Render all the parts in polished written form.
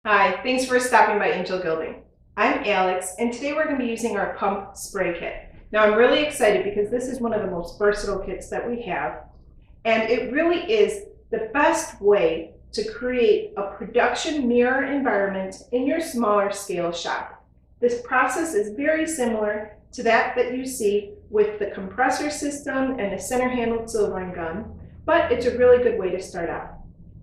Hi, thanks for stopping by Angel Gilding. I'm Alex, and today we're going to be using our pump spray kit. Now I'm really excited because this is one of the most versatile kits that we have, and it really is the best way to create a production mirror environment in your smaller scale shop. This process is very similar to that you see with the compressor system and the center handled silvering gun, but it's a really good way to start out.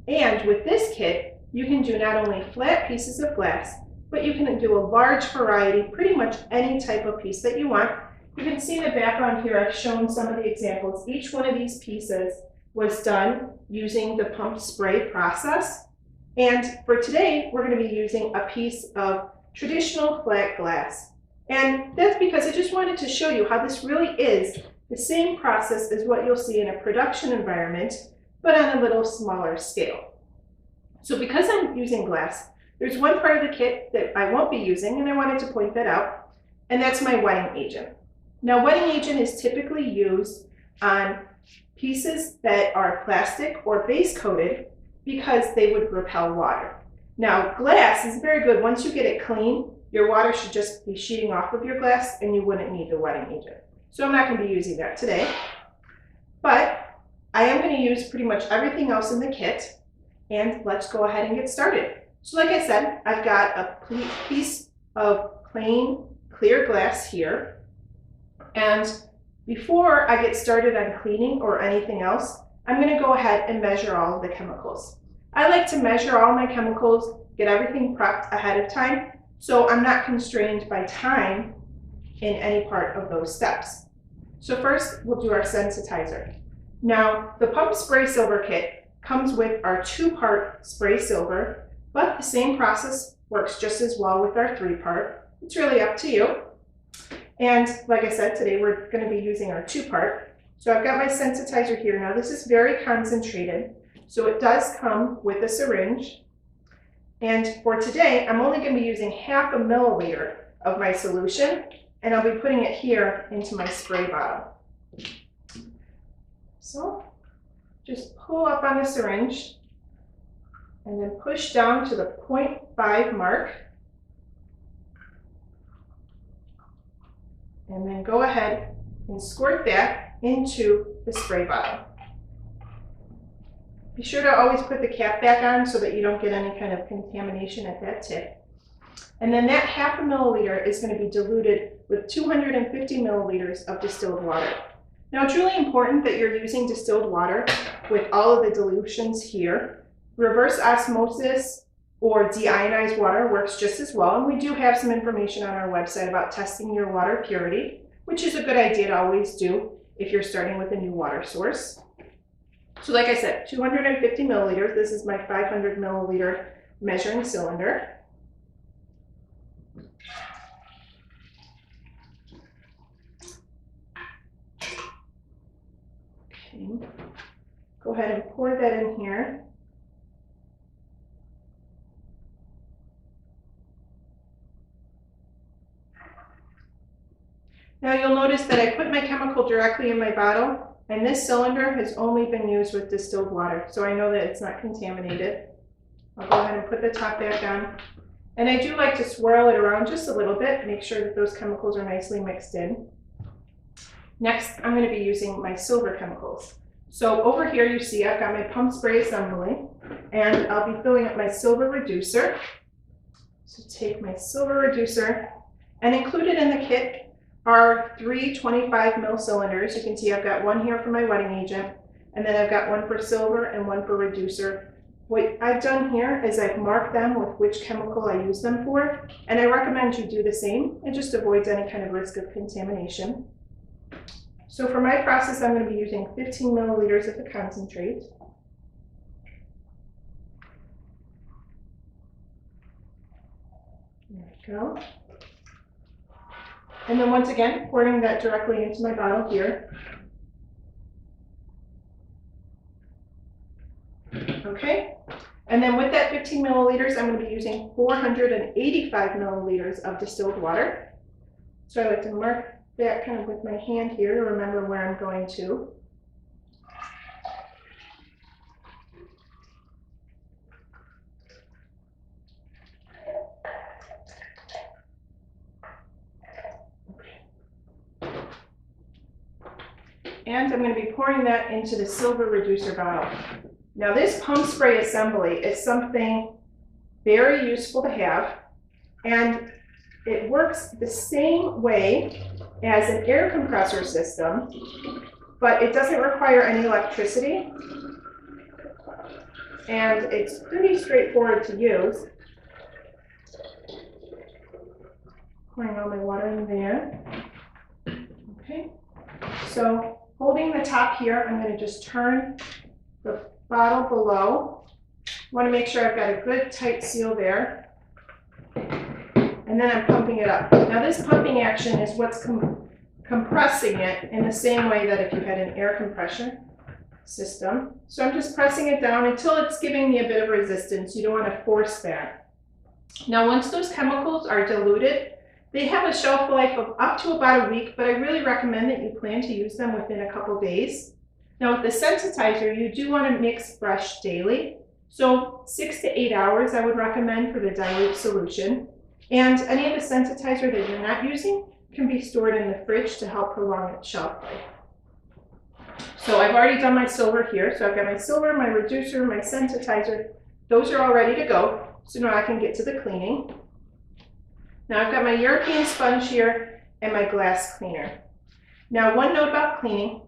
And with this kit, you can do not only flat pieces of glass, but you can do a large variety, pretty much any type of piece that you want. You can see in the background here, I've shown some of the examples. Each one of these pieces was done using the pump spray process. And for today, we're going to be using a piece of traditional flat glass. And that's because I just wanted to show you how this really is the same process as what you'll see in a production environment, but on a little smaller scale. So because I'm using glass, there's one part of the kit that I won't be using, and I wanted to point that out, and that's my wetting agent. Now, wetting agent is typically used on pieces that are plastic or base coated because they would repel water. Now, glass is very good. Once you get it clean, your water should just be sheeting off of your glass and you wouldn't need the wetting agent. So I'm not going to be using that today, but I am going to use pretty much everything else in the kit. And let's go ahead and get started. So like I said, I've got a piece of plain clear glass here. And before I get started on cleaning or anything else, I'm going to go ahead and measure all of the chemicals. I like to measure all my chemicals, get everything prepped ahead of time, so I'm not constrained by time in any part of those steps. So first, we'll do our sensitizer. Now, the pump spray silver kit comes with our 2-part spray silver, but the same process works just as well with our 3-part. It's really up to you. And like I said, today we're going to be using our 2-part. So I've got my sensitizer here. Now this is very concentrated, so it does come with a syringe. And for today, I'm only going to be using 0.5 milliliter of my solution, and I'll be putting it here into my spray bottle. So just pull up on the syringe and then push down to the 0.5 mark. And then go ahead and squirt that into the spray bottle. Be sure to always put the cap back on so that you don't get any kind of contamination at that tip. And then that 0.5 milliliter is going to be diluted with 250 milliliters of distilled water. Now it's really important that you're using distilled water with all of the dilutions here. Reverse osmosis or deionized water works just as well, and we do have some information on our website about testing your water purity, which is a good idea to always do if you're starting with a new water source. So like I said, 250 milliliters, this is my 500 milliliter measuring cylinder. Okay. Go ahead and pour that in here. Now you'll notice that I put my chemical directly in my bottle, and this cylinder has only been used with distilled water, so I know that it's not contaminated. I'll go ahead and put the top back on. And I do like to swirl it around just a little bit, make sure that those chemicals are nicely mixed in. Next, I'm going to be using my silver chemicals. So over here you see I've got my pump spray assembly, and I'll be filling up my silver reducer. So take my silver reducer, and included in the kit are 3 25 ml cylinders. You can see I've got one here for my wetting agent, and then I've got one for silver and one for reducer. What I've done here is I've marked them with which chemical I use them for, and I recommend you do the same. It just avoids any kind of risk of contamination. So for my process, I'm going to be using 15 milliliters of the concentrate. There we go. And then once again, pouring that directly into my bottle here. Okay, and then with that 15 milliliters, I'm going to be using 485 milliliters of distilled water. So I like to mark that kind of with my hand here to remember where I'm going to. and I'm going to be pouring that into the silver reducer bottle. Now this pump spray assembly is something very useful to have, and it works the same way as an air compressor system, but it doesn't require any electricity, and it's pretty straightforward to use. Pouring all my water in there. Okay, so holding the top here, I'm going to just turn the bottle below. Want to make sure I've got a good tight seal there. And then I'm pumping it up. Now this pumping action is what's compressing it in the same way that if you had an air compression system. So I'm just pressing it down until it's giving me a bit of resistance. You don't want to force that. Now once those chemicals are diluted, they have a shelf life of up to about a week, but I really recommend that you plan to use them within a couple days. Now with the sensitizer, you do want to mix fresh daily. So 6 to 8 hours I would recommend for the dilute solution. And any of the sensitizer that you're not using can be stored in the fridge to help prolong its shelf life. So I've already done my silver here. So I've got my silver, my reducer, my sensitizer. Those are all ready to go. So now I can get to the cleaning. Now I've got my European sponge here and my glass cleaner. Now one note about cleaning,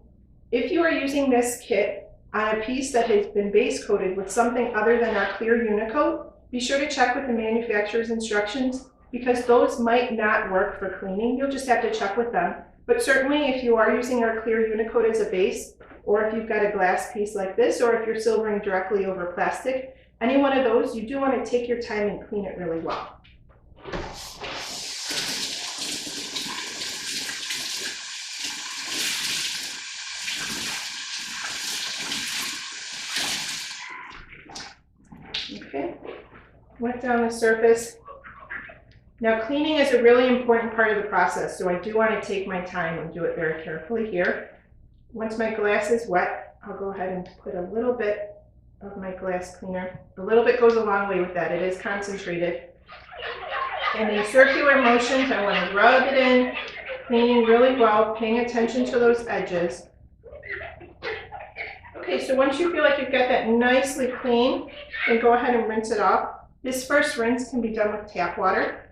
if you are using this kit on a piece that has been base coated with something other than our clear Unicoat, be sure to check with the manufacturer's instructions because those might not work for cleaning. You'll just have to check with them. But certainly if you are using our clear Unicoat as a base, or if you've got a glass piece like this, or if you're silvering directly over plastic, any one of those, you do want to take your time and clean it really well. Okay, went down the surface. Now cleaning is a really important part of the process, so I do want to take my time and do it very carefully here. Once my glass is wet, I'll go ahead and put a little bit of my glass cleaner. A little bit goes a long way with that. It is concentrated. And in circular motions, I want to rub it in, cleaning really well, paying attention to those edges. Okay, so once you feel like you've got that nicely clean, then go ahead and rinse it off. This first rinse can be done with tap water.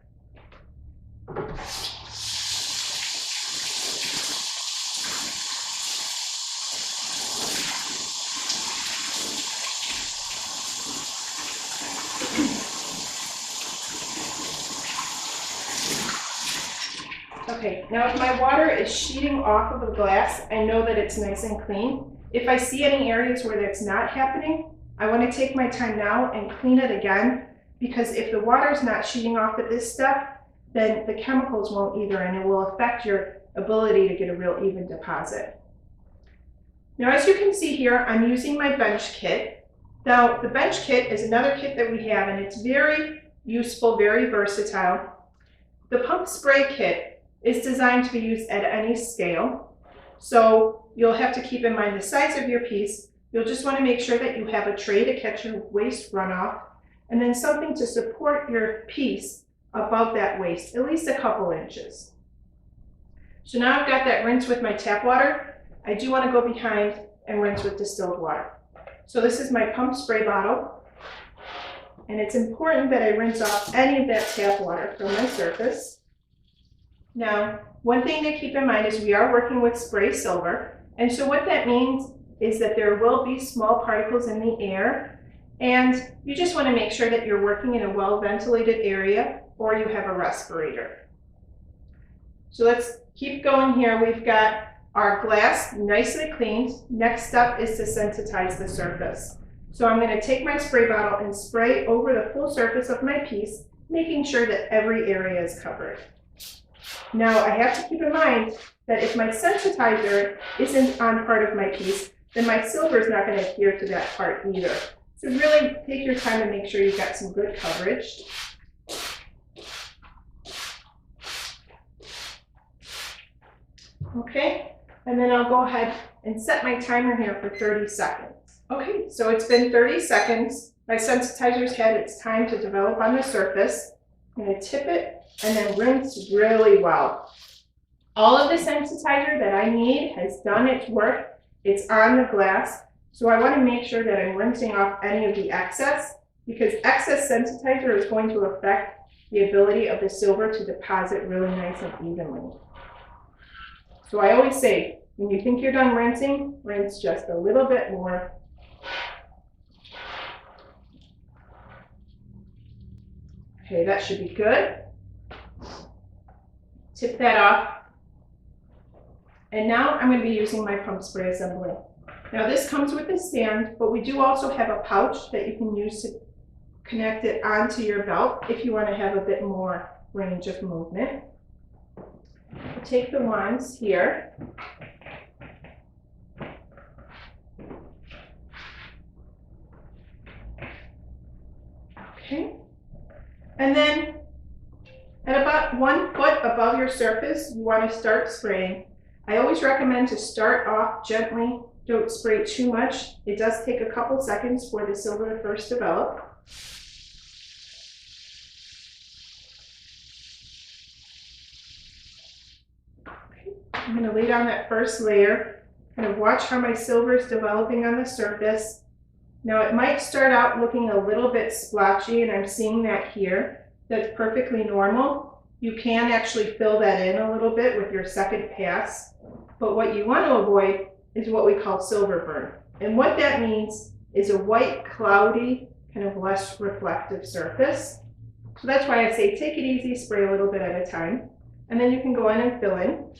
Okay, now if my water is sheeting off of the glass, I know that it's nice and clean. If I see any areas where that's not happening, I want to take my time now and clean it again, because if the water is not sheeting off at this step, then the chemicals won't either, and it will affect your ability to get a real even deposit. Now, as you can see here, I'm using my bench kit. Now, the bench kit is another kit that we have, and it's very useful, very versatile. The pump spray kit is designed to be used at any scale. So you'll have to keep in mind the size of your piece. You'll just want to make sure that you have a tray to catch your waste runoff, and then something to support your piece above that waste, at least a couple inches. So now I've got that rinse with my tap water. I do want to go behind and rinse with distilled water. So this is my pump spray bottle, and it's important that I rinse off any of that tap water from my surface. Now, one thing to keep in mind is we are working with spray silver, and so what that means is that there will be small particles in the air, and you just want to make sure that you're working in a well-ventilated area or you have a respirator. So let's keep going here. We've got our glass nicely cleaned. Next step is to sensitize the surface. So I'm going to take my spray bottle and spray over the full surface of my piece, making sure that every area is covered. Now I have to keep in mind that if my sensitizer isn't on part of my piece, then my silver is not going to adhere to that part either. So really take your time and make sure you've got some good coverage. Okay, and then I'll go ahead and set my timer here for 30 seconds. Okay, so it's been 30 seconds. My sensitizer's had its time to develop on the surface. I'm going to tip it and then rinse really well. All of the sensitizer that I need has done its work. it's on the glass. So I want to make sure that I'm rinsing off any of the excess, because excess sensitizer is going to affect the ability of the silver to deposit really nice and evenly. So I always say, when you think you're done rinsing, rinse just a little bit more. Okay, that should be good. Tip that off. And now I'm going to be using my pump spray assembly. Now this comes with a stand, but we do also have a pouch that you can use to connect it onto your belt if you want to have a bit more range of movement. I'll take the wands here. Okay. And then at about 1 foot above your surface, you want to start spraying. I always recommend to start off gently. Don't spray too much. It does take a couple seconds for the silver to first develop. Okay. I'm going to lay down that first layer, kind of watch how my silver is developing on the surface. Now it might start out looking a little bit splotchy, and I'm seeing that here. That's perfectly normal. You can actually fill that in a little bit with your second pass, but what you want to avoid is what we call silver burn. And what that means is a white, cloudy, kind of less reflective surface. So that's why I say take it easy, spray a little bit at a time, and then you can go in and fill in.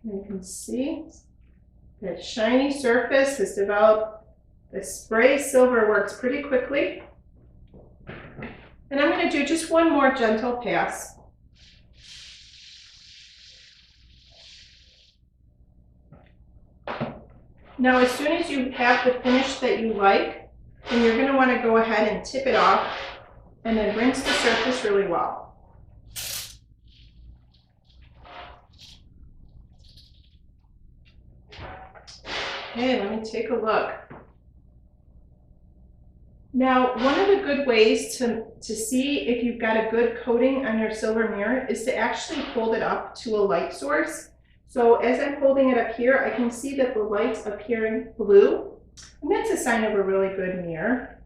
You can see that shiny surface has developed. The spray silver works pretty quickly. And I'm going to do just one more gentle pass. Now, as soon as you have the finish that you like, then you're going to want to go ahead and tip it off and then rinse the surface really well. Okay, let me take a look. Now, one of the good ways to see if you've got a good coating on your silver mirror is to actually hold it up to a light source. So as I'm holding it up here, I can see that the light's appearing blue, and that's a sign of a really good mirror.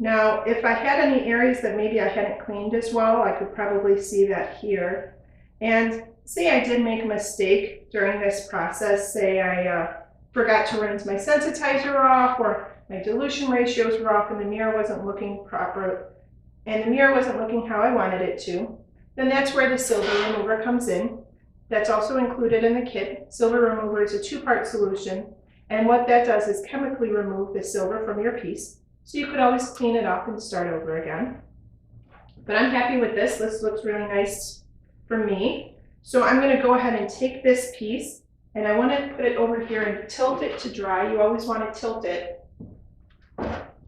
Now, if I had any areas that maybe I hadn't cleaned as well, I could probably see that here. And say I did make a mistake during this process, say I forgot to rinse my sensitizer off, or my dilution ratios were off and the mirror wasn't looking proper, and the mirror wasn't looking how I wanted it to, then that's where the silver remover comes in. That's also included in the kit. Silver remover is a 2-part solution, and what that does is chemically remove the silver from your piece, so you could always clean it up and start over again. But I'm happy with this. This looks really nice for me. So I'm going to go ahead and take this piece, and I want to put it over here and tilt it to dry. You always want to tilt it.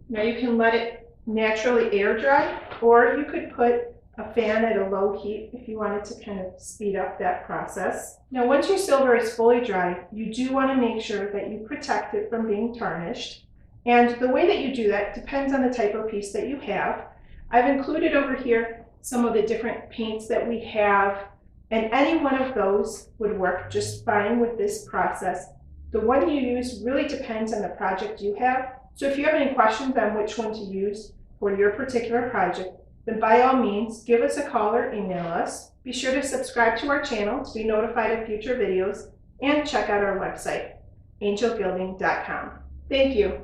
Now you can let it naturally air dry, or you could put a fan at a low heat if you wanted to kind of speed up that process. Now once your silver is fully dry, you do want to make sure that you protect it from being tarnished. And the way that you do that depends on the type of piece that you have. I've included over here some of the different paints that we have, and any one of those would work just fine with this process. The one you use really depends on the project you have. So if you have any questions on which one to use for your particular project, then by all means, give us a call or email us. Be sure to subscribe to our channel to be notified of future videos, and check out our website, angelgilding.com. Thank you.